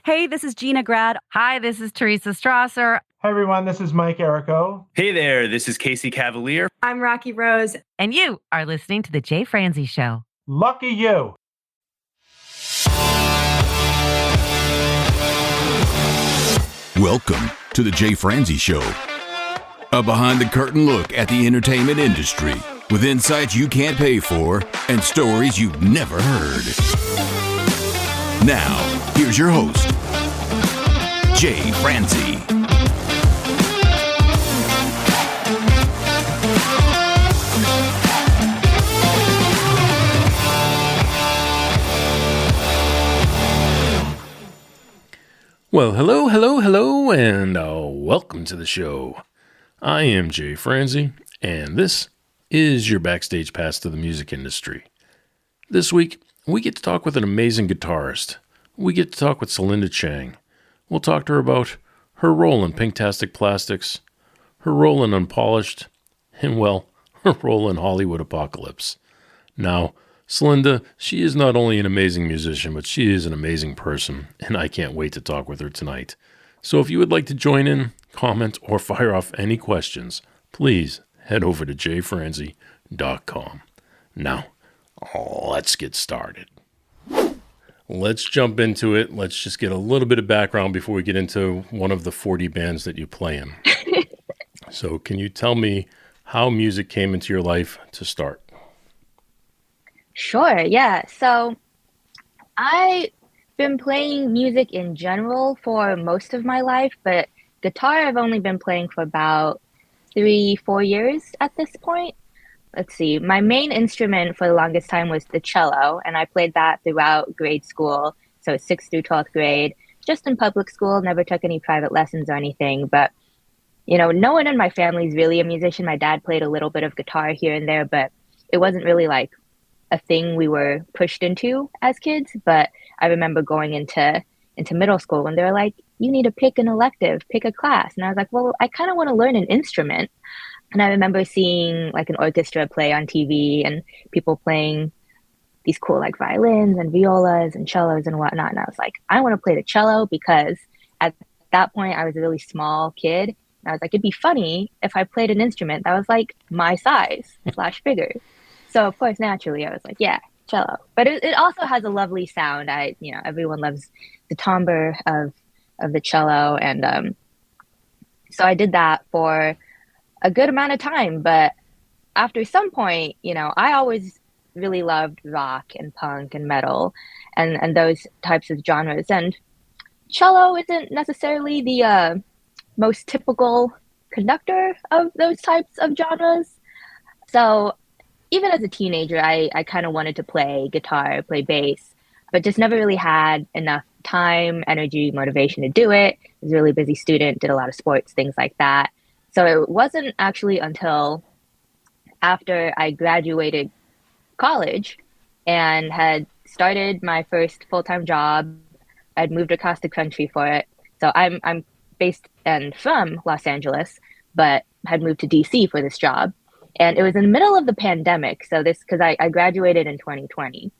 Hey, this is Gina Grad. Hi, this is Teresa Strasser. Hi, everyone. This is Mike Errico. Hey there. This is Casey Cavalier. I'm Rocky Rose. And you are listening to The Jay Franzi Show. Lucky you. Welcome to The Jay Franzi Show. A behind-the-curtain look at the entertainment industry with insights you can't pay for and stories you've never heard. Now, here's your host, Jay Franzi. Well, hello, and welcome to the show. I am Jay Franzi, and this is your backstage pass to the music industry. This week, we get to talk with an amazing guitarist. We get to talk with Celinda Chang. We'll talk to her about her role in Pinktastic Plastixx, her role in Unpolished, and, well, her role in Hollywood Apocalypse. Now, Celinda, she is not only an amazing musician, but she is an amazing person, and I can't wait to talk with her tonight. So if you would like to join in, comment, or fire off any questions, please head over to jfranzi.com. Now, let's get started. Let's jump into it. Let's just get a little bit of background before we get into one of the 40 bands that you play in. So can you tell me how music came into your life to start? Sure, yeah. So I've been playing music in general for most of my life, but guitar I've only been playing for about 3-4 years at this point. Let's see, my main instrument for the longest time was the cello, and I played that throughout grade school, so 6th through 12th grade, just in public school, never took any private lessons or anything, but no one in my family is really a musician. My dad played a little bit of guitar here and there, but it wasn't really like a thing we were pushed into as kids. But I remember going into middle school when they were like, you need to pick an elective, pick a class. And I was like, well, I kind of want to learn an instrument. And I remember seeing like an orchestra play on TV and people playing these cool like violins and violas and cellos and whatnot. And I was like, I want to play the cello because at that point I was a really small kid. And I was like, it'd be funny if I played an instrument that was like my size / bigger. So of course, naturally, I was like, yeah, cello. But it also has a lovely sound. Everyone loves the timbre of the cello. And so I did that for a good amount of time. But after some point, I always really loved rock and punk and metal and those types of genres. And cello isn't necessarily the most typical conductor of those types of genres. So even as a teenager, I kind of wanted to play guitar, play bass, but just never really had enough time, energy, motivation to do it. I was a really busy student, did a lot of sports, things like that. So it wasn't actually until after I graduated college and had started my first full-time job, I'd moved across the country for it. So I'm based and from Los Angeles, but had moved to DC for this job. And it was in the middle of the pandemic. So because I graduated in 2020.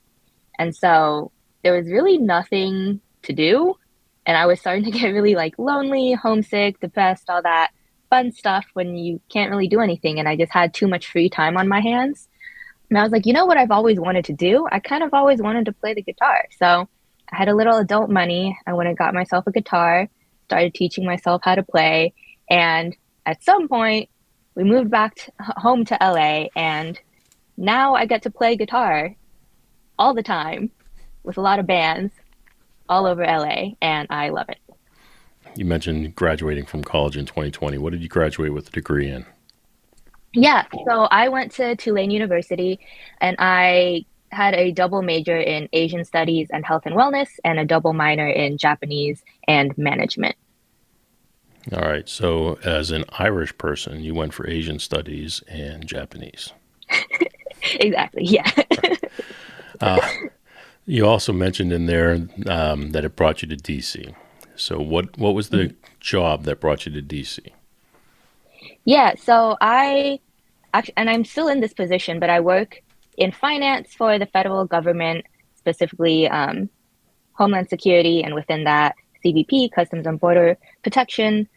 And so there was really nothing to do. And I was starting to get really like lonely, homesick, depressed, all that fun stuff when you can't really do anything. And I just had too much free time on my hands. And I was like, you know what I've always wanted to do? I kind of always wanted to play the guitar. So I had a little adult money. I went and got myself a guitar, started teaching myself how to play. And at some point, we moved back home to LA, and now I get to play guitar all the time with a lot of bands all over LA, and I love it. You mentioned graduating from college in 2020. What did you graduate with a degree in? Yeah, so I went to Tulane University, and I had a double major in Asian Studies and Health and Wellness, and a double minor in Japanese and Management. All right. So as an Irish person, you went for Asian studies and Japanese. Exactly. Yeah. You also mentioned in there that it brought you to DC. So what was the job that brought you to DC? Yeah. So and I'm still in this position, but I work in finance for the federal government, specifically Homeland Security, and within that, CBP, Customs and Border Protection.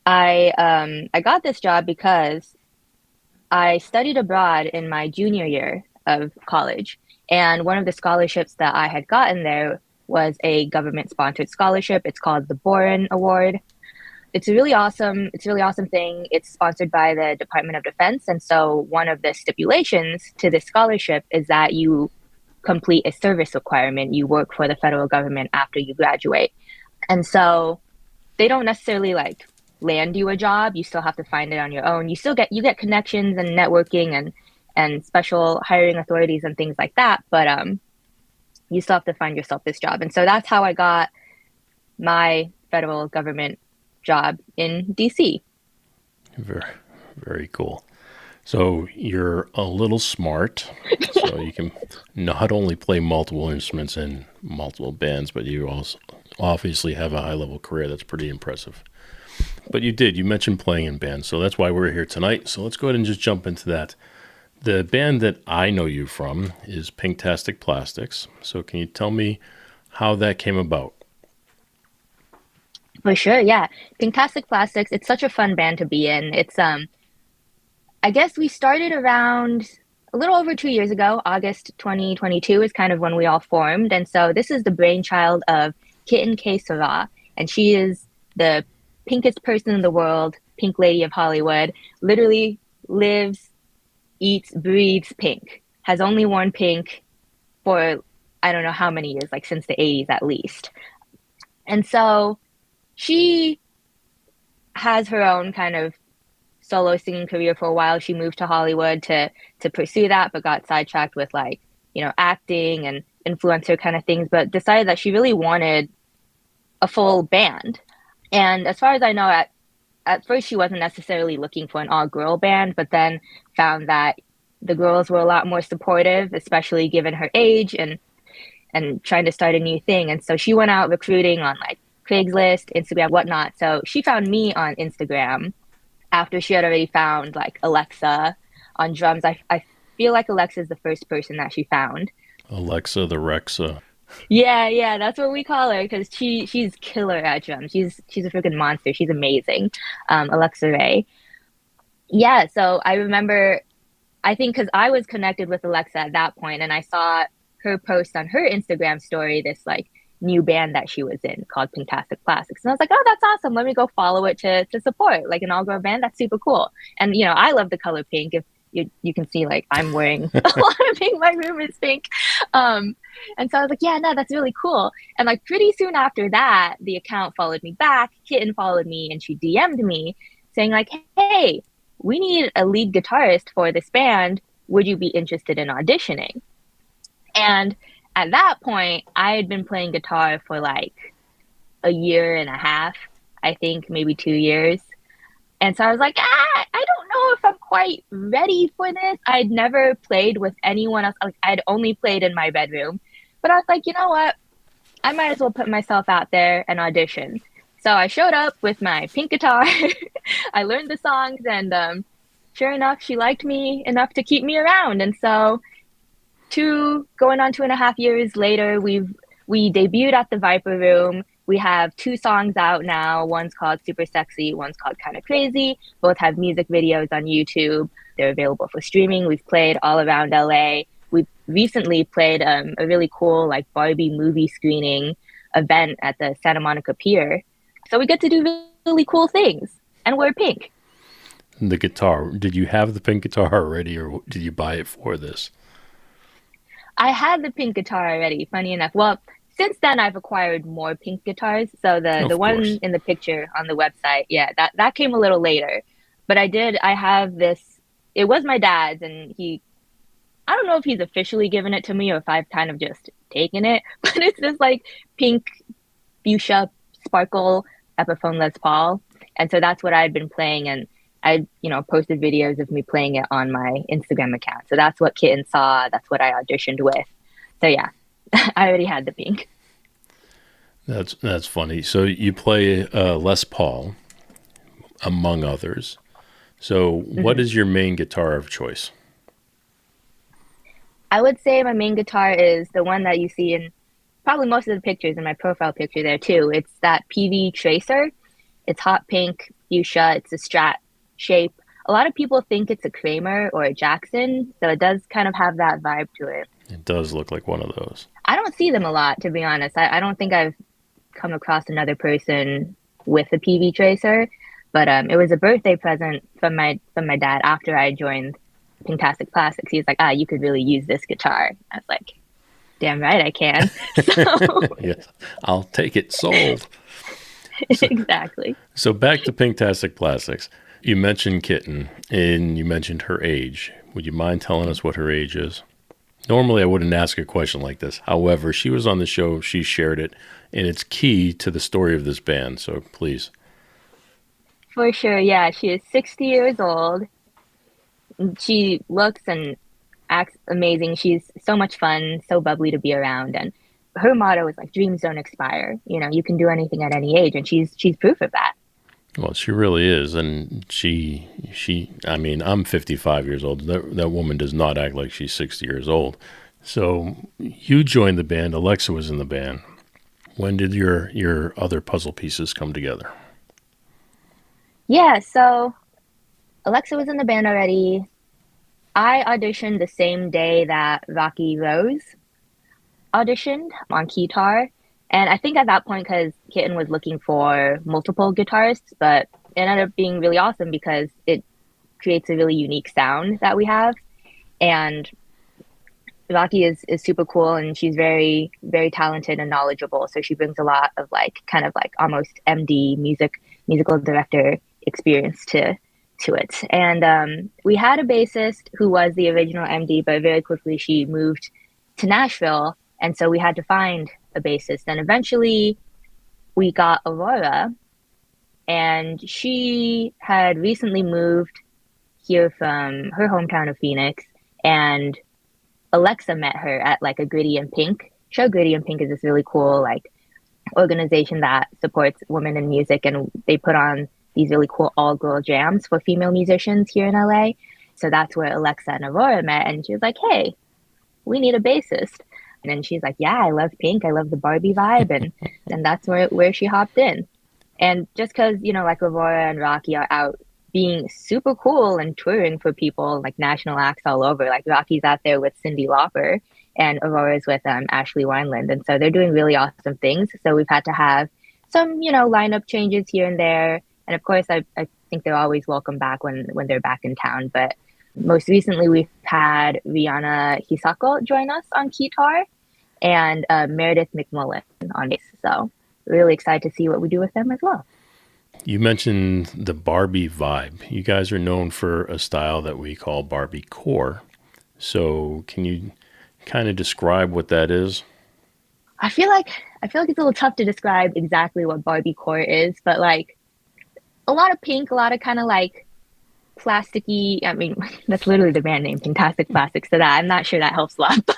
I got this job because I studied abroad in my junior year of college, and one of the scholarships that I had gotten there was a government-sponsored scholarship. It's called the Boren Award. It's a really awesome thing. It's sponsored by the Department of Defense, and so one of the stipulations to this scholarship is that you complete a service requirement. You work for the federal government after you graduate, and so they don't necessarily like land you a job. You still have to find it on your own. You get connections and networking and special hiring authorities and things like that, but you still have to find yourself this job. And so that's how I got my federal government job in DC. Very, very cool. So you're a little smart, so you can not only play multiple instruments in multiple bands, but you also obviously have a high-level career. That's pretty impressive. But you mentioned playing in bands, so that's why we're here tonight. So let's go ahead and just jump into that. The band that I know you from is Pinktastic Plastixx. So can you tell me how that came about? For sure, yeah. Pinktastic Plastixx, it's such a fun band to be in. It's I guess we started around a little over 2 years ago. August 2022 is kind of when we all formed. And so this is the brainchild of Kitten K. Sarah, and she is the pinkest person in the world, pink lady of Hollywood, literally lives, eats, breathes pink, has only worn pink for I don't know how many years, like since the 80s at least. And so she has her own kind of solo singing career for a while. She moved to Hollywood to pursue that, but got sidetracked with like, acting and influencer kind of things, but decided that she really wanted a full band. And as far as I know, at first she wasn't necessarily looking for an all-girl band, but then found that the girls were a lot more supportive, especially given her age and trying to start a new thing. And so she went out recruiting on like Craigslist, Instagram, whatnot. So she found me on Instagram after she had already found like Alexa on drums. I feel like Alexa is the first person that she found. Alexa the Rexa. Yeah, that's what we call her because she's killer at drums. She's a freaking monster. She's amazing. Alexa Ray. Yeah, so I remember, I think because I was connected with Alexa at that point, and I saw her post on her Instagram story this like new band that she was in called Pinktastic Plastixx. And I was like, oh, that's awesome. Let me go follow it to support like an all-girl band. That's super cool. And, I love the color pink. If you can see, like, I'm wearing a lot of pink. My room is pink. And so I was like, yeah, no, that's really cool. And like pretty soon after that, the account followed me back. Kitten followed me and she DM'd me saying like, hey, we need a lead guitarist for this band. Would you be interested in auditioning? And at that point, I had been playing guitar for like a year and a half, I think maybe 2 years. And so I was like, I don't know if I'm quite ready for this. I'd never played with anyone else. Like, I'd only played in my bedroom. But I was like, you know what? I might as well put myself out there and audition. So I showed up with my pink guitar. I learned the songs, and sure enough, she liked me enough to keep me around. And so going on 2.5 years later, we debuted at the Viper Room. We have 2 songs out now. One's called Super Sexy, one's called Kinda Crazy. Both have music videos on YouTube. They're available for streaming. We've played all around LA. We recently played a really cool like Barbie movie screening event at the Santa Monica Pier. So we get to do really cool things, and we're pink. The guitar, did you have the pink guitar already, or did you buy it for this? I had the pink guitar already, funny enough. Well, since then I've acquired more pink guitars. So the one in the picture on the website, yeah, that came a little later. But I have this, it was my dad's, and I don't know if he's officially given it to me or if I've kind of just taken it, but it's this like pink fuchsia sparkle Epiphone Les Paul. And so that's what I'd been playing, and I posted videos of me playing it on my Instagram account. So that's what Kitten saw. That's what I auditioned with. So yeah, I already had the pink. That's funny. So you play Les Paul, among others. So what is your main guitar of choice? I would say my main guitar is the one that you see in probably most of the pictures in my profile picture there too. It's that PV tracer. It's hot pink fuchsia. It's a Strat shape. A lot of people think it's a Kramer or a Jackson, so it does kind of have that vibe to it. It does look like one of those. I don't see them a lot, to be honest. I don't think I've come across another person with a PV tracer, but it was a birthday present from my dad after I joined Pinktastic Plastixx. He was like, you could really use this guitar. I was like, damn right I can. So Yes, I'll take it. Sold. exactly. So back to Pinktastic Plastixx. You mentioned Kitten, and you mentioned her age. Would you mind telling us what her age is? Normally, I wouldn't ask a question like this. However, she was on the show, she shared it, and it's key to the story of this band. So please. For sure, yeah. She is 60 years old. She looks and acts amazing. She's so much fun, so bubbly to be around. And her motto is like, dreams don't expire. You know, you can do anything at any age. And she's proof of that. Well, she really is, and I mean, I'm 55 years old. That woman does not act like she's 60 years old. So you joined the band. Alexa was in the band. When did your other puzzle pieces come together? Yeah, so Alexa was in the band already. I auditioned the same day that Rocky Rose auditioned on guitar. And I think at that point, because Kitten was looking for multiple guitarists, but it ended up being really awesome because it creates a really unique sound that we have. And Rocky is super cool, and she's very, very talented and knowledgeable. So she brings a lot of kind of almost MD musical director experience to it. And we had a bassist who was the original MD, but very quickly she moved to Nashville. And so we had to find a bassist. And eventually we got Aurora, and she had recently moved here from her hometown of Phoenix, and Alexa met her at a Gritty and Pink show. Gritty and Pink is this really cool organization that supports women in music, and they put on these really cool all-girl jams for female musicians here in LA. So that's where Alexa and Aurora met, and she was like, hey, we need a bassist. And then she's like, yeah, I love Pink. I love the Barbie vibe. And that's where she hopped in. And just because, Aurora and Rocky are out being super cool and touring for people, national acts all over. Rocky's out there with Cyndi Lauper, and Aurora's with Ashley Wineland. And so they're doing really awesome things. So we've had to have some, lineup changes here and there. And of course, I think they're always welcome back when they're back in town. But most recently, we've had Rihanna Hisako join us on guitar, and Meredith McMullen on bass. So really excited to see what we do with them as well. You mentioned the Barbie vibe. You guys are known for a style that we call Barbie core. So can you kind of describe what that is? I feel like it's a little tough to describe exactly what Barbie core is, but a lot of pink, a lot of kind of plasticky. I mean, that's literally the band name, Pinktastic Plastixx. So that I'm not sure that helps a lot. But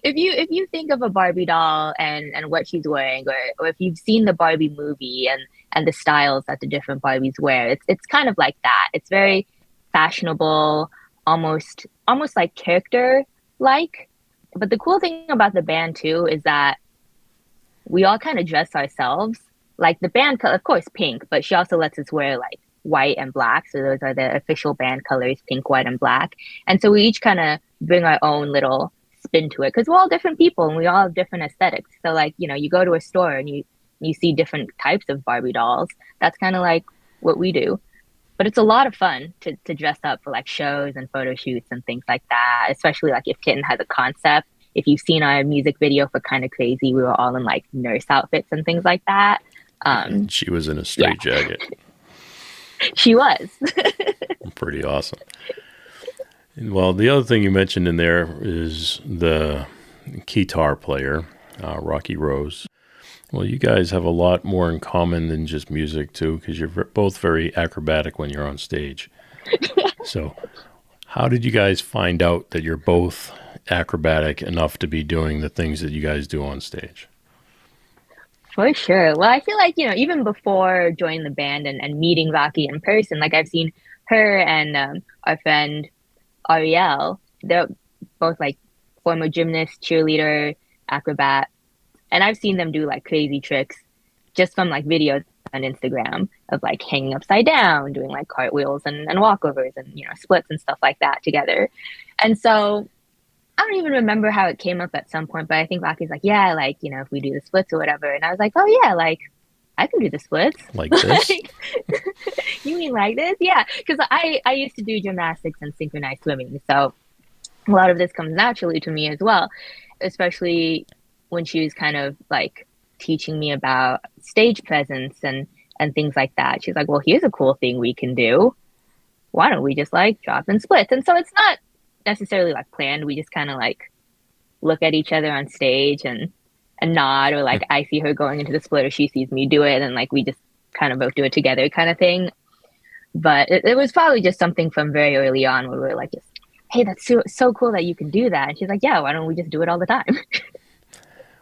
if you think of a Barbie doll and what she's wearing, or if you've seen the Barbie movie and the styles that the different Barbies wear, it's kind of like that. It's very fashionable, almost like character like. But the cool thing about the band too is that we all kind of dress ourselves. The band, of course, pink, but she also lets us wear white and black. So those are the official band colors, pink, white, and black. And so we each kind of bring our own little spin to it, because we're all different people and we all have different aesthetics. So you go to a store and you see different types of Barbie dolls. That's kind of what we do. But it's a lot of fun to dress up for shows and photo shoots and things like that, especially if Kitten has a concept. If you've seen our music video for Kinda Crazy, we were all in nurse outfits and things like that. She was in a straight jacket. She was. Pretty awesome. Well, the other thing you mentioned in there is the guitar player, Rocky Rose. Well, you guys have a lot more in common than just music, too, because you're both very acrobatic when you're on stage. So how did you guys find out that you're both acrobatic enough to be doing the things that you guys do on stage? For sure. Well, I feel even before joining the band and meeting Rocky in person, I've seen her and our friend Ariel. They're both former gymnast, cheerleader, acrobat. And I've seen them do like crazy tricks just from like videos on Instagram of like hanging upside down, doing like cartwheels and walkovers and, you know, splits and stuff like that together. And so I don't even remember how it came up at some point, but I think Rocky's like, yeah, like, you know, if we do the splits or whatever. And I was like, oh yeah, like I can do the splits. Like this? You mean like this? Yeah. Because I used to do gymnastics and synchronized swimming. So a lot of this comes naturally to me as well, especially when she was kind of like teaching me about stage presence and things like that. She's like, well, here's a cool thing we can do. Why don't we just like drop in splits? And so it's not necessarily like planned. We just kind of like look at each other on stage and nod, or like I see her going into the split or she sees me do it, and like we just kind of both do it together kind of thing. But it was probably just something from very early on where we were like, just, hey, that's so cool that you can do that. And she's like, yeah, why don't we just do it all the time?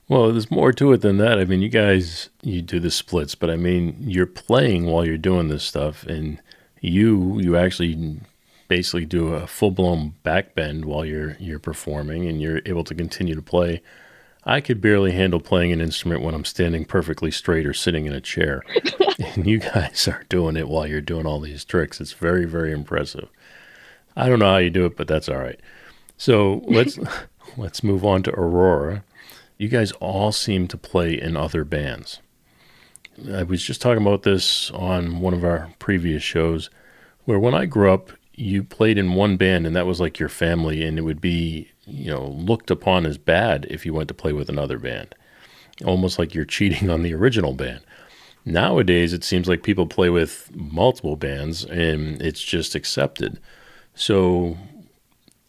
Well, there's more to it than that. I mean, you do the splits, but I mean, you're playing while you're doing this stuff, and you actually basically do a full-blown back bend while you're performing, and you're able to continue to play. I could barely handle playing an instrument when I'm standing perfectly straight or sitting in a chair. And you guys are doing it while you're doing all these tricks. It's very, very impressive. I don't know how you do it, but that's all right. So let's move on to Aurora. You guys all seem to play in other bands. I was just talking about this on one of our previous shows, where when I grew up, you played in one band and that was like your family, and it would be, you know, looked upon as bad if you went to play with another band. Almost like you're cheating on the original band. Nowadays, it seems like people play with multiple bands and it's just accepted. So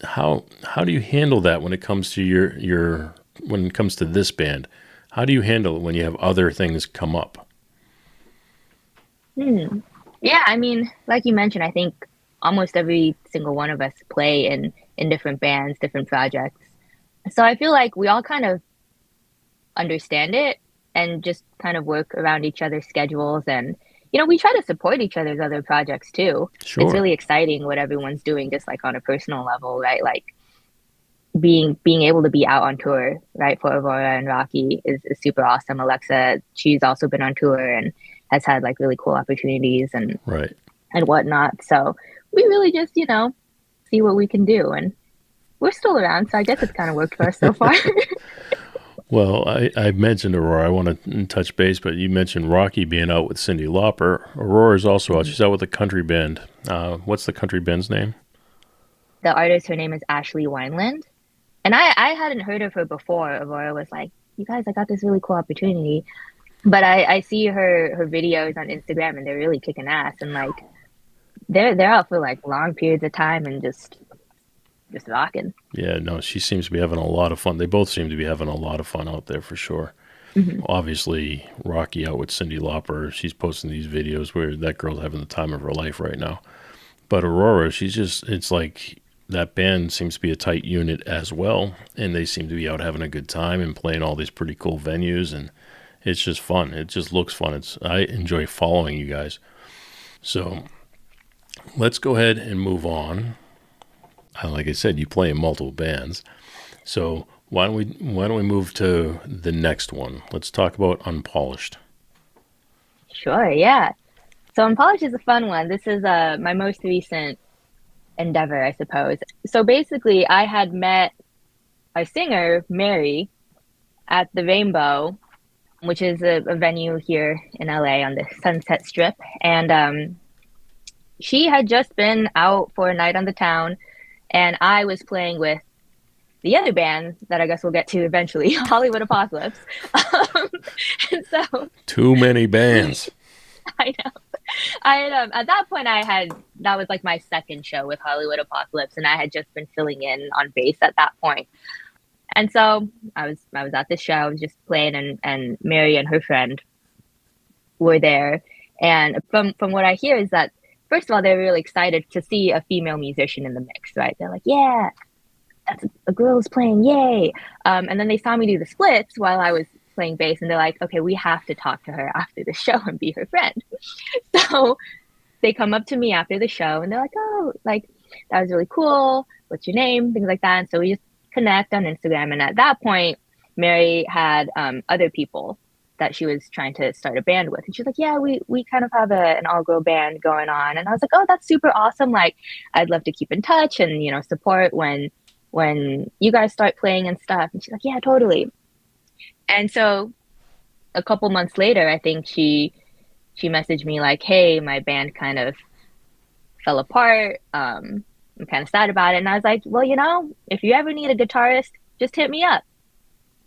how do you handle that when it comes to when it comes to this band? How do you handle it when you have other things come up? Yeah, I mean, like you mentioned, I think almost every single one of us play in different bands, different projects. So I feel like we all kind of understand it and just kind of work around each other's schedules. And, you know, we try to support each other's other projects too. Sure. It's really exciting what everyone's doing, just like on a personal level, right? Like being able to be out on tour, right, for Aurora and Rocky is super awesome. Alexa, she's also been on tour and has had like really cool opportunities and whatnot. So we really just, you know, see what we can do, and we're still around, so I guess it's kind of worked for us so far. Well, I mentioned Aurora. I want to touch base, but you mentioned Rocky being out with Cyndi Lauper. Aurora's also out. She's out with a country band. What's the country band's name? The artist, her name is Ashley Wineland. And I hadn't heard of her before. Aurora was like, you guys, I got this really cool opportunity. But I see her videos on Instagram, and they're really kicking ass. And like, they're out for like long periods of time and just rocking. Yeah, no, she seems to be having a lot of fun. They both seem to be having a lot of fun out there for sure. Obviously, Rocky out with Cyndi Lauper. She's posting these videos where that girl's having the time of her life right now. But Aurora, it's like that band seems to be a tight unit as well. And they seem to be out having a good time and playing all these pretty cool venues. And it's just fun. It just looks fun. I enjoy following you guys. So let's go ahead and move on. Like I said, you play in multiple bands. So why don't we move to the next one? Let's talk about Unpolished. Sure, yeah. So Unpolished is a fun one. This is my most recent endeavor, I suppose. So basically, I had met our singer, Mary, at the Rainbow, which is a venue here in LA on the Sunset Strip. And she had just been out for a night on the town, and I was playing with the other band that I guess we'll get to eventually, Hollywood Apocalypse. And so too many bands. I know. I had at that point that was like my second show with Hollywood Apocalypse, and I had just been filling in on bass at that point. And so I was at the show, I was just playing, and Mary and her friend were there. And from what I hear is that, first of all, they're really excited to see a female musician in the mix, right? They're like, yeah, that's a girl who's playing, yay. And then they saw me do the splits while I was playing bass, and they're like, okay, we have to talk to her after the show and be her friend. So they come up to me after the show, and they're like, oh, like, that was really cool. What's your name? Things like that. And so we just connect on Instagram. And at that point, Mary had other people that she was trying to start a band with. And she's like, yeah, we kind of have an all-girl band going on. And I was like, oh, that's super awesome. Like, I'd love to keep in touch and, you know, support when you guys start playing and stuff. And she's like, yeah, totally. And so a couple months later, I think she messaged me like, hey, my band kind of fell apart. I'm kind of sad about it. And I was like, well, you know, if you ever need a guitarist, just hit me up.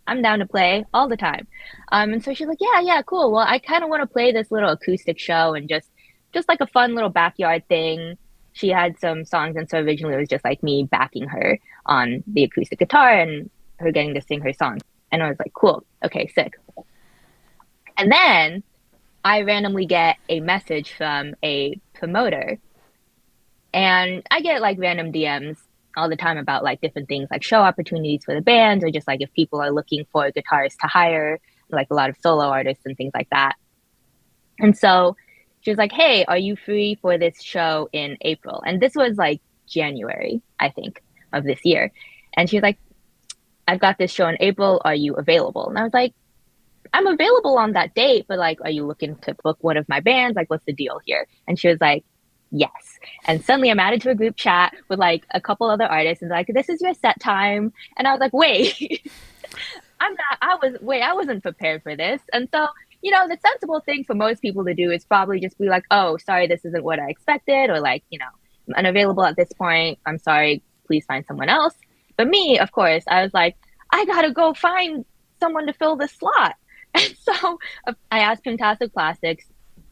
I'm down to play all the time. And so she's like, yeah, cool. Well, I kind of want to play this little acoustic show and just like a fun little backyard thing. She had some songs, and so originally it was just like me backing her on the acoustic guitar and her getting to sing her songs. And I was like, cool, okay, sick. And then I randomly get a message from a promoter, and I get like random DMs all the time about like different things, like show opportunities for the band, or just like if people are looking for a guitarist to hire, like a lot of solo artists and things like that. And so she was like, hey, are you free for this show in April? And this was like January, I think, of this year. And she was like, I've got this show in April. Are you available? And I was like, I'm available on that date, but like, are you looking to book one of my bands? Like, what's the deal here? And she was like, yes. And suddenly I'm added to a group chat with like a couple other artists and like, this is your set time. And I was like, wait, I wasn't prepared for this. And so, you know, the sensible thing for most people to do is probably just be like, oh, sorry, this isn't what I expected. Or like, you know, I'm unavailable at this point. I'm sorry, please find someone else. But me, of course, I was like, I gotta go find someone to fill this slot. And so I asked Pinktastic Plastixx,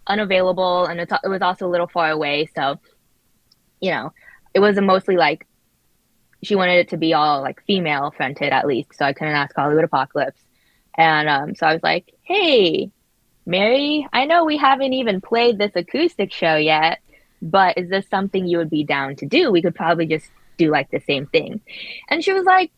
unavailable, and it was also a little far away. So, you know, it wasn't mostly like, she wanted it to be all like female fronted at least. So I couldn't ask Hollywood Apocalypse. And so I was like, hey, Mary, I know we haven't even played this acoustic show yet, but is this something you would be down to do? We could probably just do like the same thing. And she was like,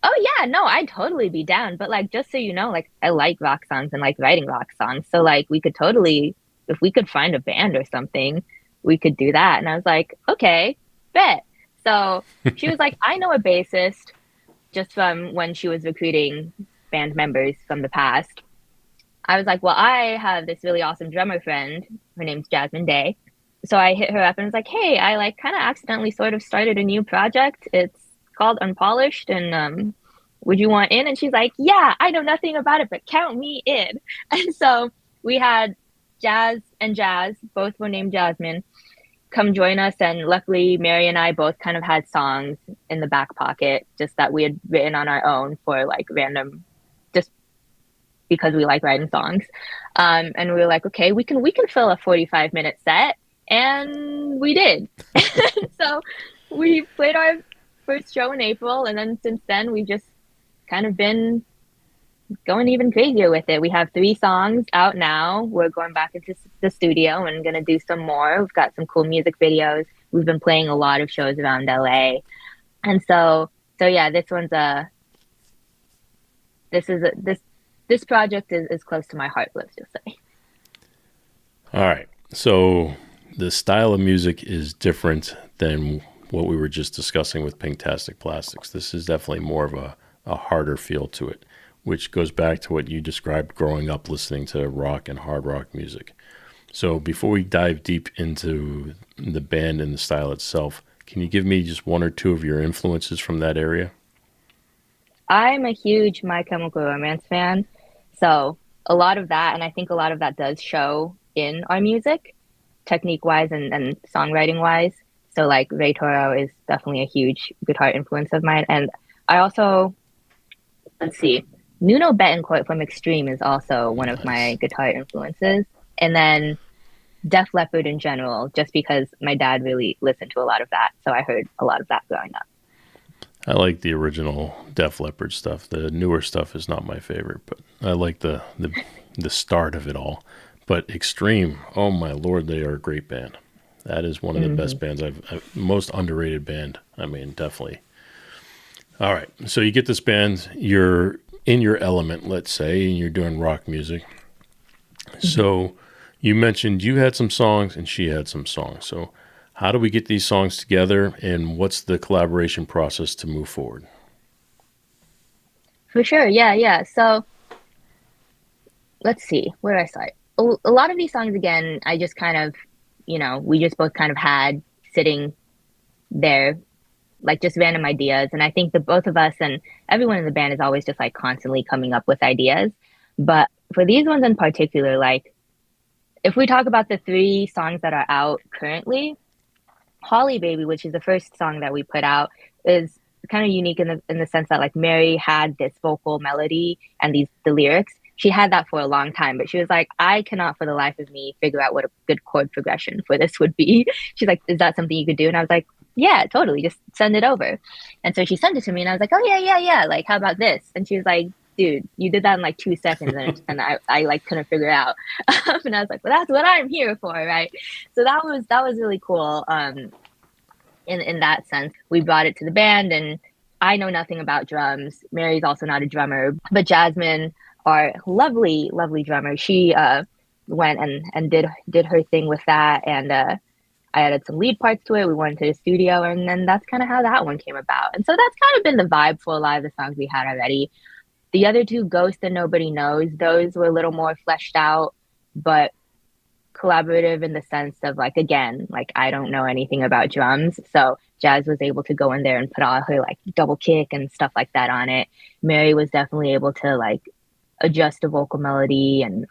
oh yeah, no, I'd totally be down. But like, just so you know, like I like rock songs and like writing rock songs. So like we could totally, if we could find a band or something, we could do that. And I was like, okay, bet. So she was like, I know a bassist just from when she was recruiting band members from the past. I was like, well, I have this really awesome drummer friend. Her name's Jasmine Day. So I hit her up and was like, hey, I like kind of accidentally sort of started a new project. It's called Unpolished, and would you want in? And she's like, yeah, I know nothing about it, but count me in. And so we had Jazz and Jazz, both were named Jasmine, come join us. And luckily, Mary and I both kind of had songs in the back pocket, just that we had written on our own for like random, just because we like writing songs. And we were like, okay, we can fill a 45-minute set. And we did. So we played our first show in April, and then since then we've just kind of been going even crazier with it. We have 3 songs out now. We're going back into the studio and gonna do some more. We've got some cool music videos. We've been playing a lot of shows around LA, and so yeah, this project is close to my heart, let's just say. All right, so the style of music is different than what we were just discussing with Pinktastic Plastixx. This is definitely more of a harder feel to it, which goes back to what you described growing up listening to rock and hard rock music. So before we dive deep into the band and the style itself, can you give me just 1 or 2 of your influences from that area? I'm a huge My Chemical Romance fan. So a lot of that, and I think a lot of that does show in our music, technique-wise and songwriting-wise. So like Ray Toro is definitely a huge guitar influence of mine. And I also, Nuno Betancourt from Extreme is also one of my guitar influences. And then Def Leppard in general, just because my dad really listened to a lot of that. So I heard a lot of that growing up. I like the original Def Leppard stuff. The newer stuff is not my favorite, but I like the start of it all. But Extreme, oh my Lord, they are a great band. That is one of the best bands most underrated band. I mean, definitely. All right. So you get this band, you're in your element, let's say, and you're doing rock music. So you mentioned you had some songs and she had some songs. So how do we get these songs together, and what's the collaboration process to move forward? For sure. Yeah. So let's see, where do I start? A lot of these songs, again, I just kind of, we just both kind of had sitting there, like just random ideas. And I think the both of us and everyone in the band is always just like constantly coming up with ideas. But for these ones in particular, like if we talk about the 3 songs that are out currently, Holly Baby, which is the first song that we put out, is kind of unique in the sense that like Mary had this vocal melody and the lyrics. She had that for a long time, but she was like, I cannot for the life of me figure out what a good chord progression for this would be. She's like, is that something you could do? And I was like, yeah, totally. Just send it over. And so she sent it to me and I was like, oh yeah. Like, how about this? And she was like, dude, you did that in like 2 seconds and I like couldn't figure it out. And I was like, well, that's what I'm here for, right? So that was really cool. In that sense, we brought it to the band, and I know nothing about drums. Mary's also not a drummer, but Jasmine, our lovely, lovely drummer, she went and did her thing with that, and I added some lead parts to it. We went to the studio, and then that's kind of how that one came about. And so that's kind of been the vibe for a lot of the songs we had already. The other 2, Ghost and Nobody Knows, those were a little more fleshed out, but collaborative in the sense of like, again, like I don't know anything about drums, so Jazz was able to go in there and put all her like double kick and stuff like that on it. Mary was definitely able to like adjust the vocal melody and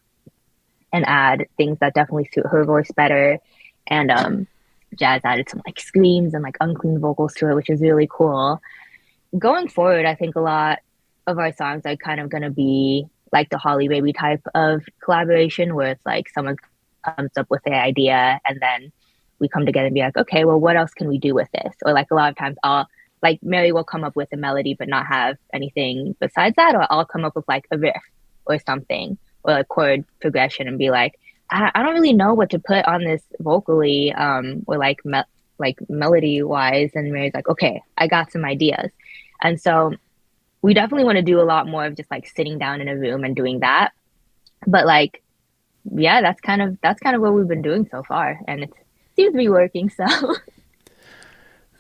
add things that definitely suit her voice better, and Jazz added some like screams and like unclean vocals to it, which is really cool. Going forward, I think a lot of our songs are kind of going to be like the Holly Baby type of collaboration, where it's like someone comes up with the idea and then we come together and be like, okay, well, what else can we do with this? Or like a lot of times Mary will come up with a melody but not have anything besides that, or I'll come up with like a riff or something or a chord progression and be like, I don't really know what to put on this vocally, or like melody wise. And Mary's like, okay, I got some ideas. And so we definitely want to do a lot more of just like sitting down in a room and doing that. But like, yeah, that's kind of what we've been doing so far, and it seems to be working. So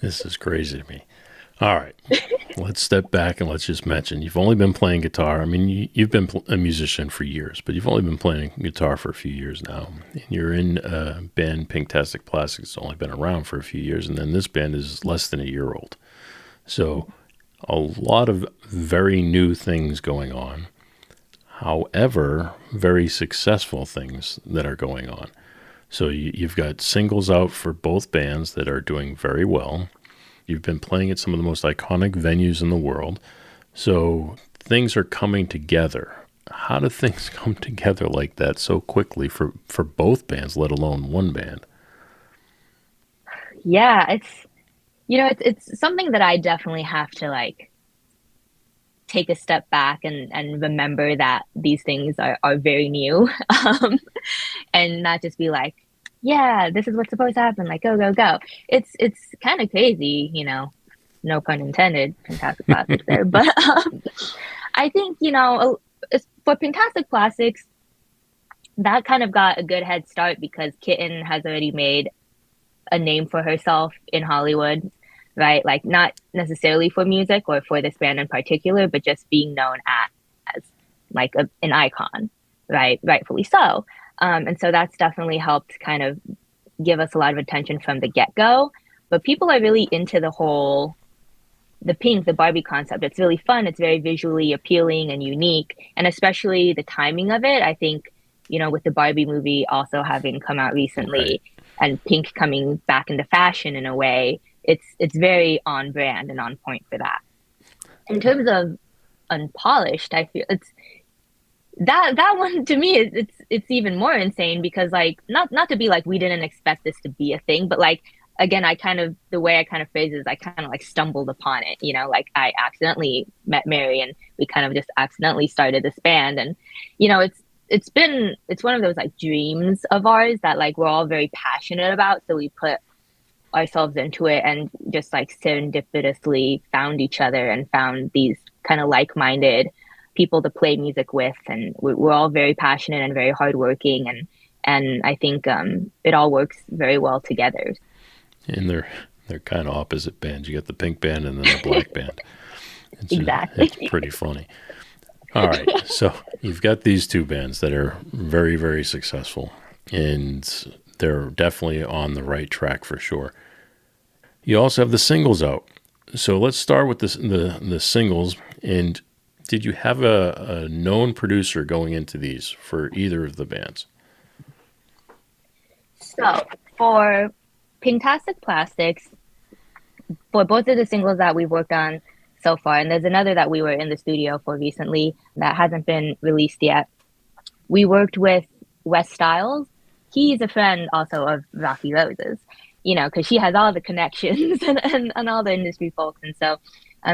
This is crazy to me. All right, let's step back and let's just mention you've only been playing guitar. I mean, you've been a musician for years, but you've only been playing guitar for a few years now. And you're in a band, Pinktastic Plastixx. It's only been around for a few years, and then this band is less than a year old. So a lot of very new things going on. However, very successful things that are going on. So you've got singles out for both bands that are doing very well. You've been playing at some of the most iconic venues in the world. So things are coming together. How do things come together like that so quickly for both bands, let alone one band? yeah, it's something that I definitely have to like take a step back and remember that these things are very new, and not just be like, yeah, this is what's supposed to happen, like go. It's kind of crazy, no pun intended, Pinktastic Plastixx there. But I think, for Pinktastic Plastixx, that kind of got a good head start because Kitten has already made a name for herself in Hollywood, right? Like not necessarily for music or for this band in particular, but just being known as like an icon, right? Rightfully so. And so that's definitely helped kind of give us a lot of attention from the get-go. But people are really into the Barbie concept. It's really fun. It's very visually appealing and unique. And especially the timing of it, I think, with the Barbie movie also having come out recently, right, and Pink coming back into fashion in a way, it's very on brand and on point for that. In terms of Unpolished, I feel it's that one to me it's even more insane because like not to be like we didn't expect this to be a thing, but like again, the way I kind of phrase it is I kind of like stumbled upon it, like I accidentally met Mary and we kind of just accidentally started this band. And it's one of those like dreams of ours that like we're all very passionate about, so we put ourselves into it and just like serendipitously found each other and found these kind of like-minded people to play music with, and we're all very passionate and very hardworking, and I think it all works very well together. And they're kind of opposite bands. You got the pink band and then the black band. Exactly. It's pretty funny. All right. So you've got these two bands that are very, very successful, and they're definitely on the right track for sure. You also have the singles out. So let's start with the singles. And did you have a known producer going into these for either of the bands? So for Pinktastic Plastixx, for both of the singles that we've worked on so far, and there's another that we were in the studio for recently that hasn't been released yet, we worked with Wes Styles. He's a friend also of Rocky Rose's, because she has all the connections and all the industry folks. And so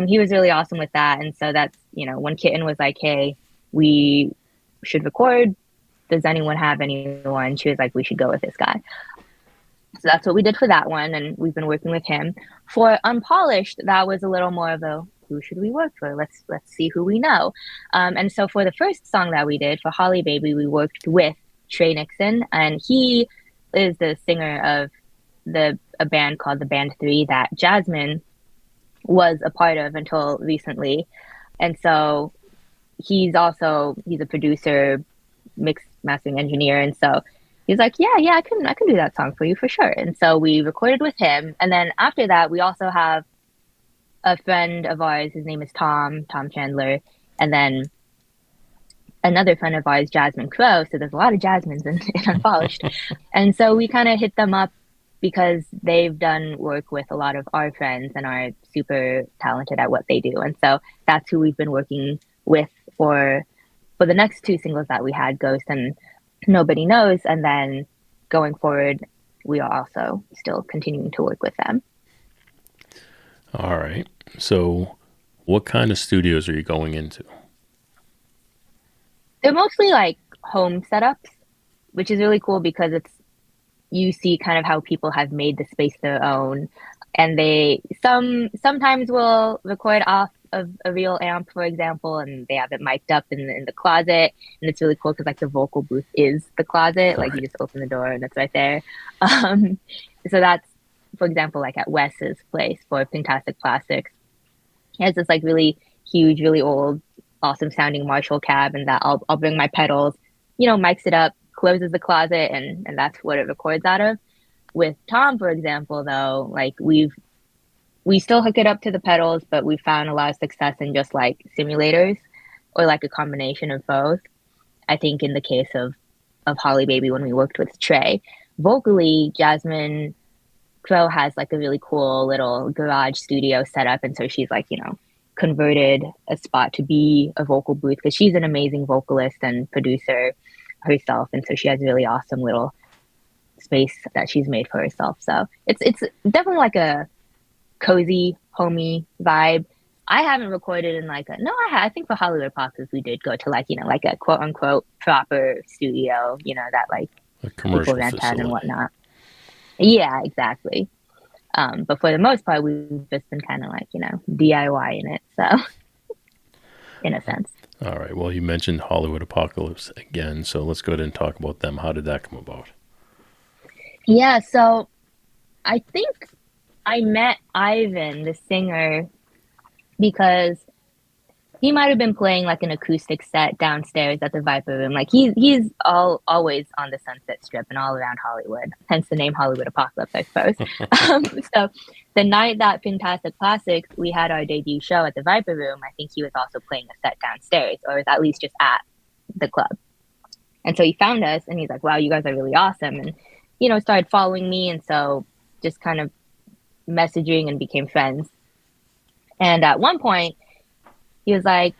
he was really awesome with that. And so that's, when Kitten was like, hey, we should record. Does anyone have anyone? She was like, we should go with this guy. So that's what we did for that one. And we've been working with him. For Unpolished, that was a little more of a, who should we work for? Let's see who we know. And so for the first song that we did, for Holly Baby, we worked with Trey Nixon. And he is the singer of a band called the Band 3 that Jasmine was a part of until recently. And so he's a producer, mix mastering engineer. And so he's like, yeah, I can do that song for you for sure. And so we recorded with him. And then after that, we also have a friend of ours. His name is Tom Chandler. And then another friend of ours, Jasmine Crow. So there's a lot of Jasmines in Unpolished. And so we kind of hit them up because they've done work with a lot of our friends and are super talented at what they do. And so that's who we've been working with for the next two singles that we had, Ghost and Nobody Knows. And then going forward, we are also still continuing to work with them. All right. So what kind of studios are you going into? They're mostly like home setups, which is really cool because you see kind of how people have made the space their own. And they sometimes will record off of a real amp, for example, and they have it mic'd up in the closet. And it's really cool because like the vocal booth is the closet. Like you just open the door and it's right there. So that's, for example, like at Wes's place for Pinktastic Plastixx. He has this like really huge, really old, awesome sounding Marshall cab, and that I'll bring my pedals, mics it up, closes the closet, and that's what it records out of. With Tom, for example, though, like we still hook it up to the pedals, but we found a lot of success in just like simulators or like a combination of both. I think in the case of Holly Baby, when we worked with Trey, vocally, Jasmine Crow has like a really cool little garage studio set up. And so she's like, converted a spot to be a vocal booth because she's an amazing vocalist and producer herself. And so she has a really awesome little space that she's made for herself. So it's definitely like a cozy, homey vibe. I haven't recorded in I think for Hollywood Pops we did go to like a quote unquote proper studio, that like A commercial people rent facility. out and whatnot. Yeah, exactly. But for the most part, we've just been kind of like, DIY in it. So in a sense. All right. Well, you mentioned Hollywood Apocalypse again, so let's go ahead and talk about them. How did that come about? Yeah, so I think I met Ivan, the singer, because he might have been playing like an acoustic set downstairs at the Viper Room. Like he's always on the Sunset Strip and all around Hollywood, hence the name Hollywood Apocalypse, I suppose. So the night that Pinktastic Plastixx, we had our debut show at the Viper Room, I think he was also playing a set downstairs, or was at least just at the club. And so he found us and he's like, wow, you guys are really awesome. And, started following me. And so just kind of messaging and became friends. And at one point, he was like,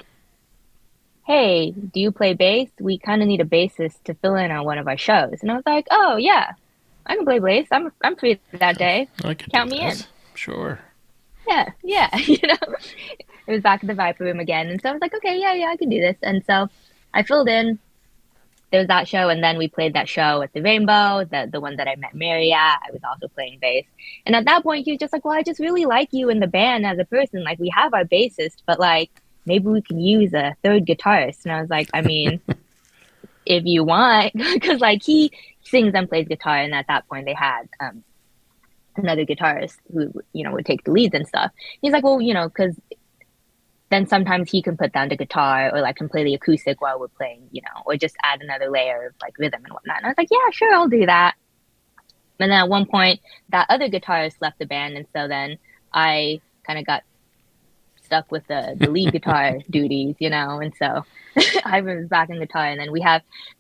hey, do you play bass? We kind of need a bassist to fill in on one of our shows. And I was like, oh, yeah, I can play bass. I'm free that day. I could Count do me in. that. Sure. Yeah. It was back at the Viper Room again. And so I was like, okay, yeah, I can do this. And so I filled in. There was that show, and then we played that show at the Rainbow, the one that I met Mary at. I was also playing bass. And at that point, he was just like, well, I just really like you in the band as a person. Like, we have our bassist, but, like, maybe we can use a third guitarist. And I was like, I mean, if you want, because, like, he sings and plays guitar, and at that point they had another guitarist who, would take the leads and stuff. He's like, well, because then sometimes he can put down the guitar or like can play the acoustic while we're playing, or just add another layer of like rhythm and whatnot. And I was like, yeah, sure, I'll do that. And then at one point, that other guitarist left the band, and so then I kind of got stuck with the lead guitar duties, and so I was back in guitar. And then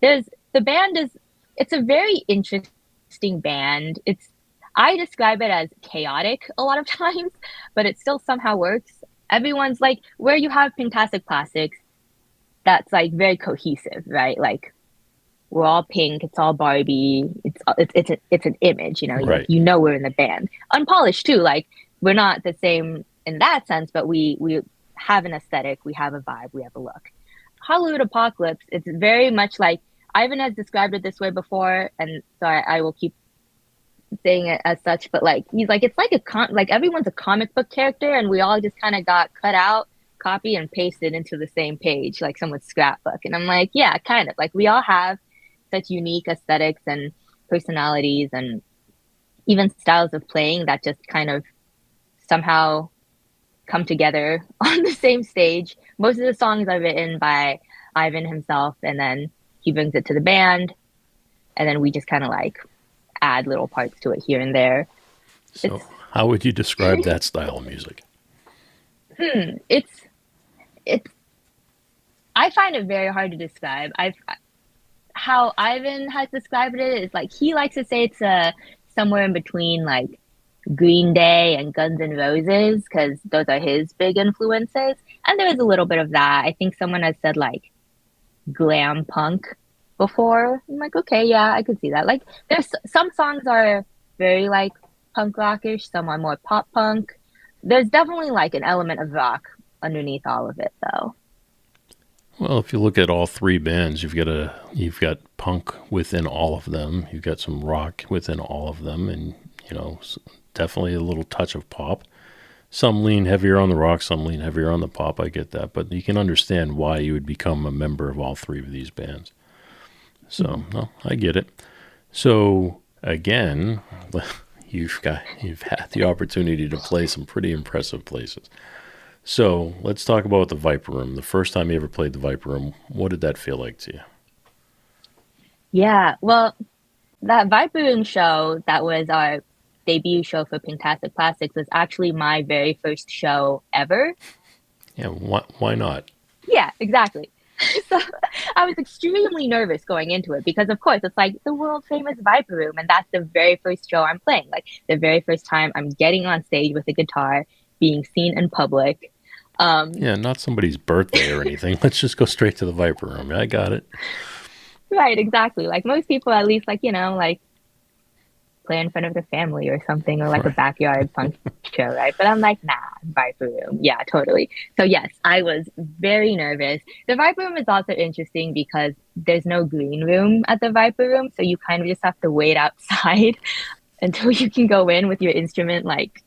it's a very interesting band. I describe it as chaotic a lot of times, but it still somehow works. Everyone's like, where you have Pinktastic Plastixx, that's like very cohesive, right? Like, we're all pink, it's all Barbie, it's an image, Right. we're in the band. Unpolished too, like we're not the same in that sense, but we have an aesthetic, we have a vibe, we have a look. Hollywood Apocalypse, it's very much like Ivan has described it this way before, and so I will keep saying it as such, but like he's like, it's like like everyone's a comic book character, and we all just kind of got cut out, copy and pasted into the same page, like someone's scrapbook. And I'm like, yeah, kind of like we all have such unique aesthetics and personalities and even styles of playing that just kind of somehow come together on the same stage. Most of the songs are written by Ivan himself, and then he brings it to the band, and then we just kind of like add little parts to it here and there. So how would you describe that style of music? It's I find it very hard to describe. How Ivan has described it is like he likes to say it's somewhere in between like Green Day and Guns N' Roses, because those are his big influences. And there is a little bit of that. I think someone has said like glam punk before. I'm like, okay, yeah, I could see that. Like there's some songs are very like punk rockish, some are more pop punk. There's definitely like an element of rock underneath all of it though. Well, if you look at all three bands, you've got punk within all of them. You've got some rock within all of them, and definitely a little touch of pop. Some lean heavier on the rock, some lean heavier on the pop. I get that, but you can understand why you would become a member of all three of these bands. So, no, I get it. So again, you've had the opportunity to play some pretty impressive places. So let's talk about the Viper Room. The first time you ever played the Viper Room, what did that feel like to you? Yeah, well, that Viper Room show, that was our debut show for Pinktastic Plastixx, was actually my very first show ever. Yeah, why not? Yeah, exactly. So I was extremely nervous going into it because, of course, it's like the world famous Viper Room, and that's the very first show I'm playing. Like the very first time I'm getting on stage with a guitar, being seen in public. Yeah, not somebody's birthday or anything. Let's just go straight to the Viper Room. I got it. Right, exactly. Like most people, at least, like, like play in front of their family or something, or like a backyard punk show, right? But I'm like, nah, Viper Room. Yeah, totally. So yes, I was very nervous. The Viper Room is also interesting because there's no green room at the Viper Room, so you kind of just have to wait outside until you can go in with your instrument, like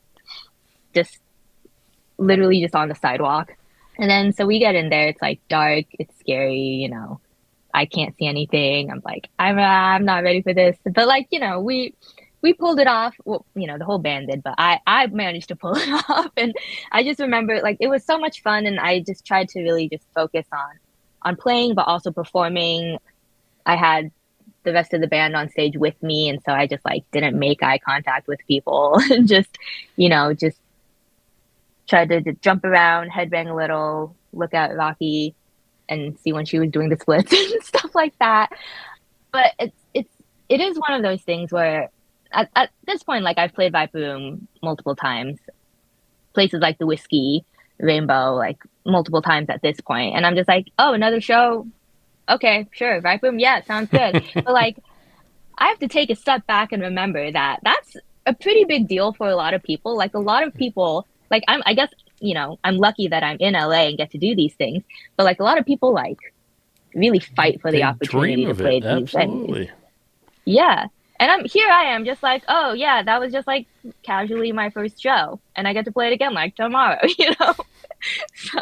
just literally just on the sidewalk. And then so we get in there, it's like dark, it's scary, I can't see anything. I'm like, I'm not ready for this. But like, we pulled it off. Well, the whole band did, but I managed to pull it off. And I just remember like it was so much fun, and I just tried to really just focus on playing but also performing. I had the rest of the band on stage with me, and so I just like didn't make eye contact with people and just tried to jump around, headbang a little, look at Rocky and see when she was doing the splits and stuff like that. But it is one of those things where at this point, like I've played Viper Room multiple times, places like the Whiskey, Rainbow, like multiple times at this point. And I'm just like, oh, another show. Okay, sure. Viper Room. Yeah, sounds good. But like, I have to take a step back and remember that that's a pretty big deal for a lot of people. Like a lot of people, like I guess, I'm lucky that I'm in LA and get to do these things, but like a lot of people like really fight for the opportunity to play these venues. Yeah. And I am just like, oh yeah, that was just like casually my first show, and I get to play it again like tomorrow, So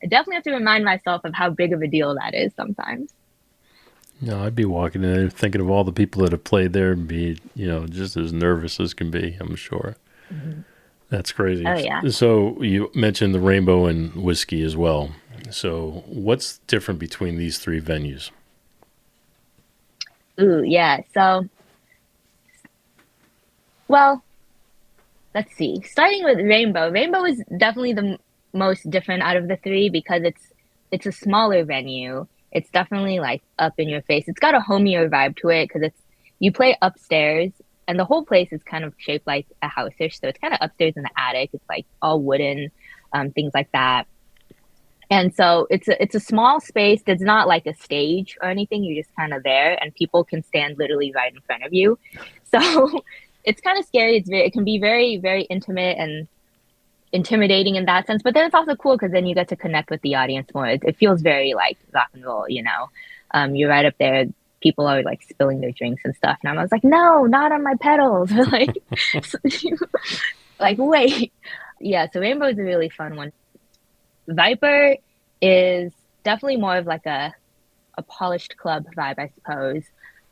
I definitely have to remind myself of how big of a deal that is sometimes. No, I'd be walking in there thinking of all the people that have played there and be, just as nervous as can be, I'm sure. Mm-hmm. That's crazy. Oh yeah. So you mentioned the Rainbow and Whiskey as well. So what's different between these three venues? Ooh, yeah. So, well, let's see. Starting with Rainbow. Rainbow is definitely the most different out of the three because it's a smaller venue. It's definitely like up in your face. It's got a homier vibe to it because it's you play upstairs and the whole place is kind of shaped like a house-ish. So it's kind of upstairs in the attic. It's like all wooden, things like that. And so it's a small space. There's not like a stage or anything. You're just kind of there, and people can stand literally right in front of you. So it's kind of scary. It can be very very intimate and intimidating in that sense. But then it's also cool because then you get to connect with the audience more. It feels very like rock and roll. You're right up there. People are like spilling their drinks and stuff, and I was like, no, not on my pedals. Like, like wait, yeah. So Rainbow is a really fun one. Viper is definitely more of like a polished club vibe, I suppose.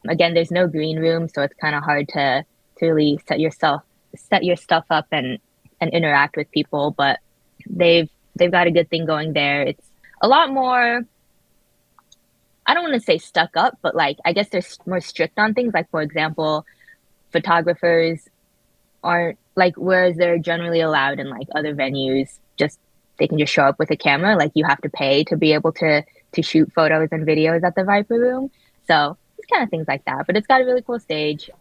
Again, there's no green room, so it's kind of hard to really set your stuff up and interact with people. But they've got a good thing going there. It's a lot more. I don't want to say stuck up, but like I guess they're more strict on things. Like for example, photographers aren't like whereas they're generally allowed in like other venues. Just they can just show up with a camera. Like you have to pay to be able to shoot photos and videos at the Viper Room. So it's kind of things like that. But it's got a really cool stage,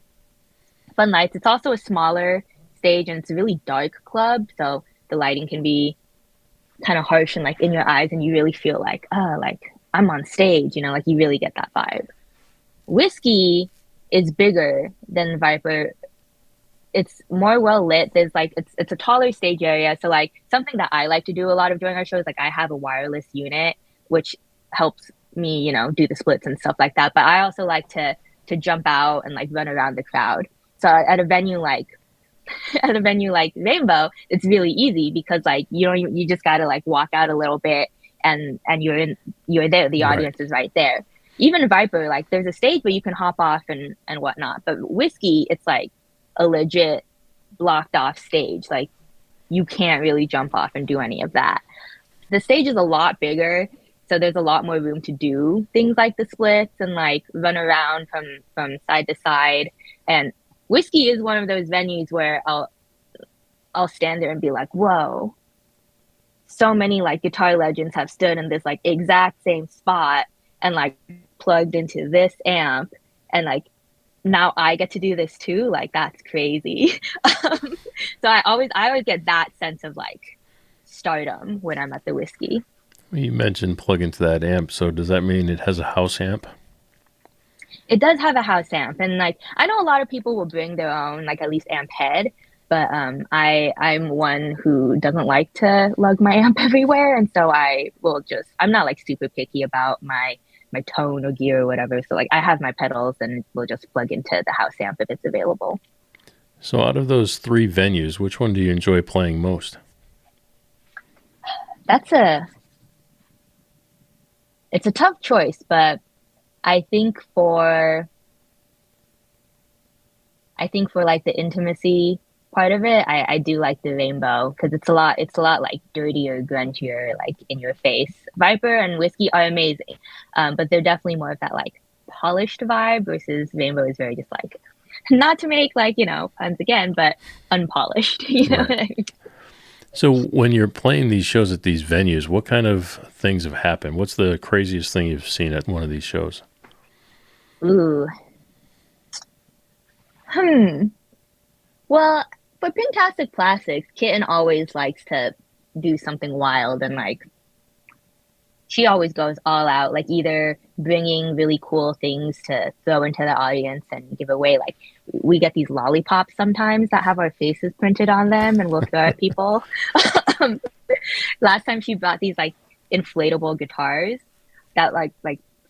fun lights. It's also a smaller stage and it's a really dark club, so the lighting can be kind of harsh and like in your eyes, and you really feel like like I'm on stage. Like you really get that vibe. Whiskey is bigger than Viper. It's more well lit. There's like it's a taller stage area. So like something that I like to do a lot of during our shows, like I have a wireless unit, which helps me, do the splits and stuff like that. But I also like to jump out and like run around the crowd. So at a venue like Rainbow, it's really easy because like you just gotta like walk out a little bit and you're there. The audience is right there. Even Viper, like there's a stage but you can hop off and whatnot. But Whiskey, it's like a legit blocked off stage. Like you can't really jump off and do any of that. The stage is a lot bigger, so there's a lot more room to do things like the splits and like run around from side to side. And Whiskey is one of those venues where I'll stand there and be like, whoa, so many like guitar legends have stood in this like exact same spot and like plugged into this amp, and like now I get to do this too. Like that's crazy. So I always get that sense of like stardom when I'm at the Whiskey. You mentioned plug into that amp, so does that mean it has a house amp? It does have a house amp, and like I know a lot of people will bring their own like at least amp head, but I'm one who doesn't like to lug my amp everywhere, and so I'm not like super picky about my tone or gear or whatever. So like I have my pedals and we'll just plug into the house amp if it's available. So out of those three venues, which one do you enjoy playing most? It's a tough choice, but I think for like the intimacy part of it, I do like the Rainbow because it's a lot like dirtier, grungier, like in your face. Viper and Whiskey are amazing, but they're definitely more of that like polished vibe versus Rainbow is very just like, not to make like, puns again, but unpolished. You know what I mean? So when you're playing these shows at these venues, what kind of things have happened? What's the craziest thing you've seen at one of these shows? Ooh. Well, for Pinktastic Plastixx, Kitten always likes to do something wild, and like she always goes all out, like either bringing really cool things to throw into the audience and give away. Like we get these lollipops sometimes that have our faces printed on them and we'll throw at people. Last time she brought these like inflatable guitars that like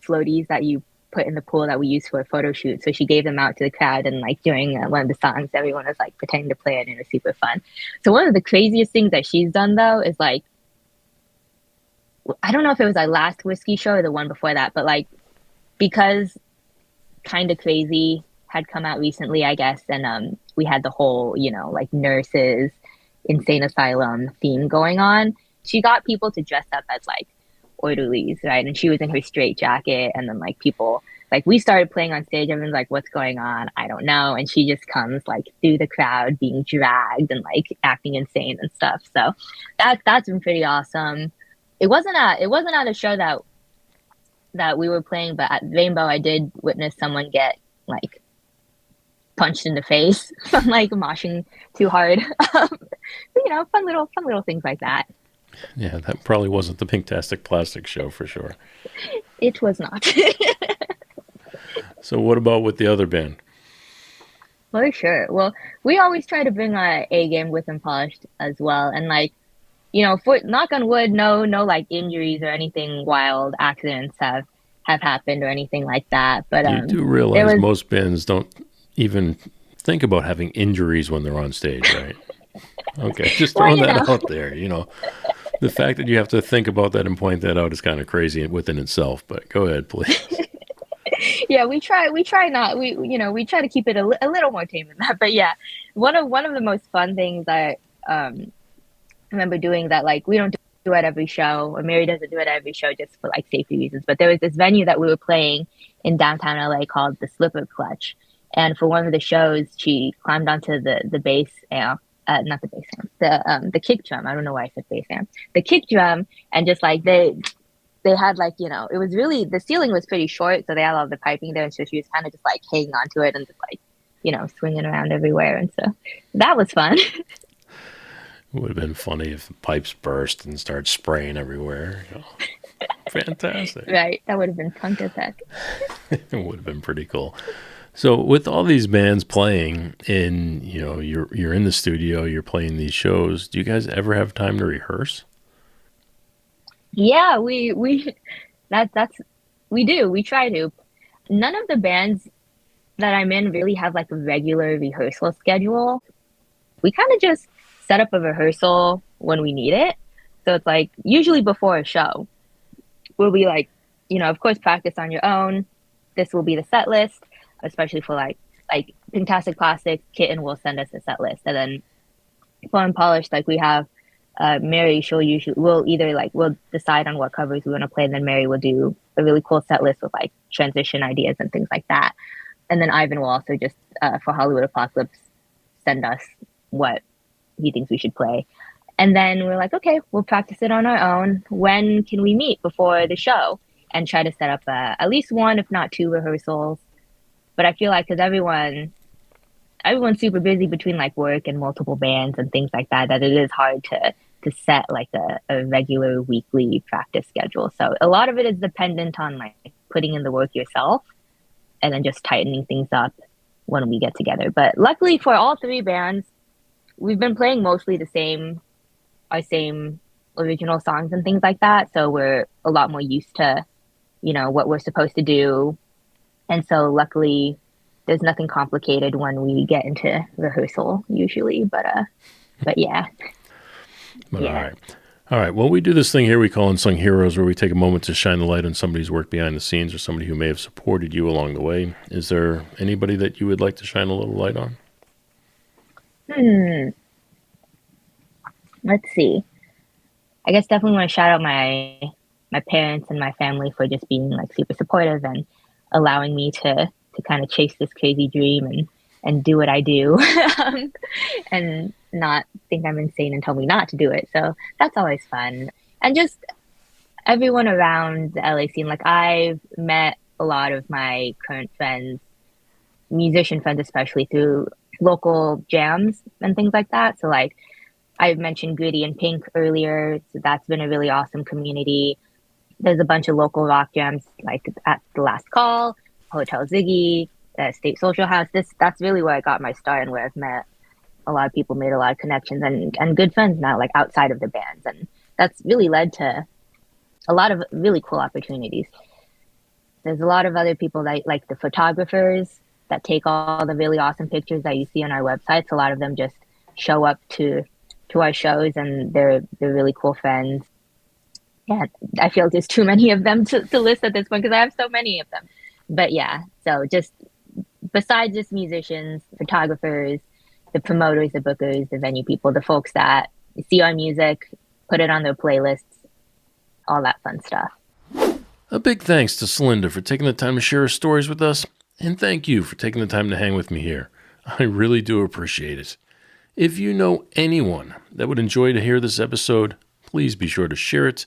floaties that you put in the pool that we use for a photo shoot. So she gave them out to the crowd, and like during one of the songs, everyone was like pretending to play it, and it was super fun. So one of the craziest things that she's done though is like, I don't know if it was our last Whiskey show or the one before that, but like because Kinda Crazy had come out recently, I guess, and we had the whole, like nurses insane asylum theme going on. She got people to dress up as like orderlies, right? And she was in her straight jacket, and then like people like we started playing on stage. Everyone's like, "What's going on? I don't know." And she just comes like through the crowd, being dragged and like acting insane and stuff. So that's been pretty awesome. It wasn't at a show that we were playing, but at Rainbow, I did witness someone get like punched in the face from like moshing too hard. You know, fun little things like that. Yeah, that probably wasn't the Pinktastic Plastixx show for sure. It was not. So what about with the other band? For sure. Well, we always try to bring our A game with Unpolished as well. And like, you know, for knock on wood, no like injuries or anything wild accidents have happened or anything like that. But you do realize most bands don't even think about having injuries when they're on stage, right? Okay, just throwing that out there. You know, the fact that you have to think about that and point that out is kind of crazy within itself. But go ahead, please. Yeah, we try not we try to keep it a little more tame than that. But yeah, one of the most fun things I remember doing that, like, we don't do it every show, or Mary doesn't do it every show just for like safety reasons. But there was this venue that we were playing in downtown LA called the Slipper Clutch, and for one of the shows, she climbed onto the bass amp. Not the bass amp, the kick drum. I don't know why I said bass amp. The kick drum, and just like they had like, you know, it was really, the ceiling was pretty short, so they had all the piping there, and so she was kind of just like hanging onto it and just like, you know, swinging around everywhere, and so that was fun. It would have been funny if the pipes burst and start spraying everywhere. You know. Fantastic. Right, that would have been punk as heck. It would have been pretty cool. So with all these bands playing, and you know, you're in the studio, you're playing these shows, do you guys ever have time to rehearse? Yeah, we do. We try to. None of the bands that I'm in really have like a regular rehearsal schedule. We kind of just set up a rehearsal when we need it. So it's like usually before a show, we'll be like, you know, of course, practice on your own. This will be the set list, especially for like Pinktastic Plastixx. Kitten will send us a set list, and then for Unpolished, like we have Mary. We'll decide on what covers we want to play, and then Mary will do a really cool set list with like transition ideas and things like that. And then Ivan will also just for Hollywood Apocalypse send us what he thinks we should play. And then we're like, okay, we'll practice it on our own. When can we meet before the show? And try to set up at least one, if not two, rehearsals. But I feel like because everyone's super busy between like work and multiple bands and things like that, that it is hard to set like a regular weekly practice schedule. So a lot of it is dependent on like putting in the work yourself and then just tightening things up when we get together. But luckily for all three bands, we've been playing mostly our same original songs and things like that. So we're a lot more used to, you know, what we're supposed to do. And so luckily there's nothing complicated when we get into rehearsal usually, but yeah. But yeah. All right. Well, we do this thing here we call Unsung Heroes, where we take a moment to shine the light on somebody's work behind the scenes or somebody who may have supported you along the way. Is there anybody that you would like to shine a little light on? Let's see. I guess definitely want to shout out my parents and my family for just being like super supportive and allowing me to kind of chase this crazy dream and do what I do and not think I'm insane and tell me not to do it. So that's always fun. And just everyone around the LA scene. Like I've met a lot of my current friends, musician friends especially, through local jams and things like that. So like I mentioned Gritty and Pink earlier. So that's been a really awesome community. There's a bunch of local rock jams like at The Last Call, Hotel Ziggy, State Social House. That's really where I got my start and where I've met a lot of people, made a lot of connections and good friends now, like outside of the bands. And that's really led to a lot of really cool opportunities. There's a lot of other people that like the photographers that take all the really awesome pictures that you see on our websites. A lot of them just show up to our shows and they're really cool friends. Yeah, I feel like there's too many of them to list at this point because I have so many of them. But yeah, so just besides just musicians, photographers, the promoters, the bookers, the venue people, the folks that see our music, put it on their playlists, all that fun stuff. A big thanks to Celinda for taking the time to share her stories with us, and thank you for taking the time to hang with me here. I really do appreciate it. If you know anyone that would enjoy to hear this episode, please be sure to share it.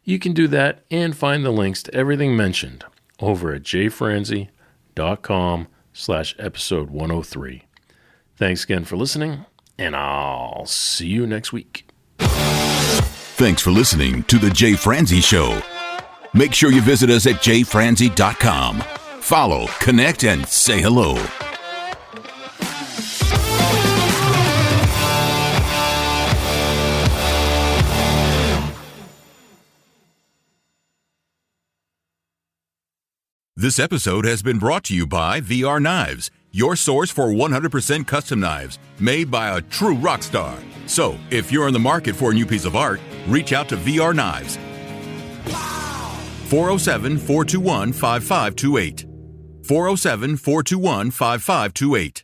You can do that and find the links to everything mentioned over at jfranzi.com/episode 103. Thanks again for listening, and I'll see you next week. Thanks for listening to The Jay Franzi Show. Make sure you visit us at jfranzi.com. Follow, connect, and say hello. This episode has been brought to you by VR Knives, your source for 100% custom knives made by a true rock star. So, if you're in the market for a new piece of art, reach out to VR Knives. 407-421-5528. 407-421-5528.